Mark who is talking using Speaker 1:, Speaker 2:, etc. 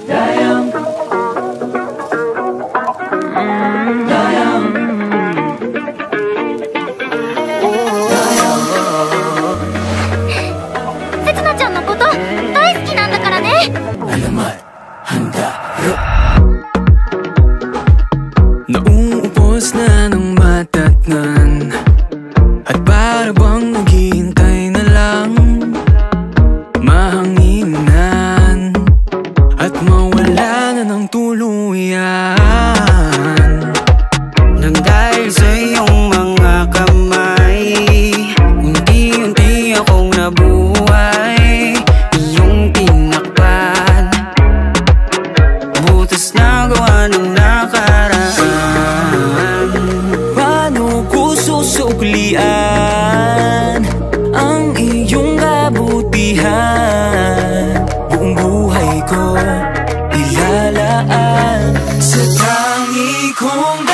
Speaker 1: Dayang
Speaker 2: nauubos na ng matatnan at para bang naghihintay na lang mahanginan at mawala na ng tuluyan.
Speaker 3: Nang dahil sa iyong mga kamay, unti-unti akong nabuhay. Iyong tinakpan, butas na gawa ng nakaraan.
Speaker 2: Paano ko susuklian ang iyong kabutihan? Buong buhay ko ilalaan sa tangi kong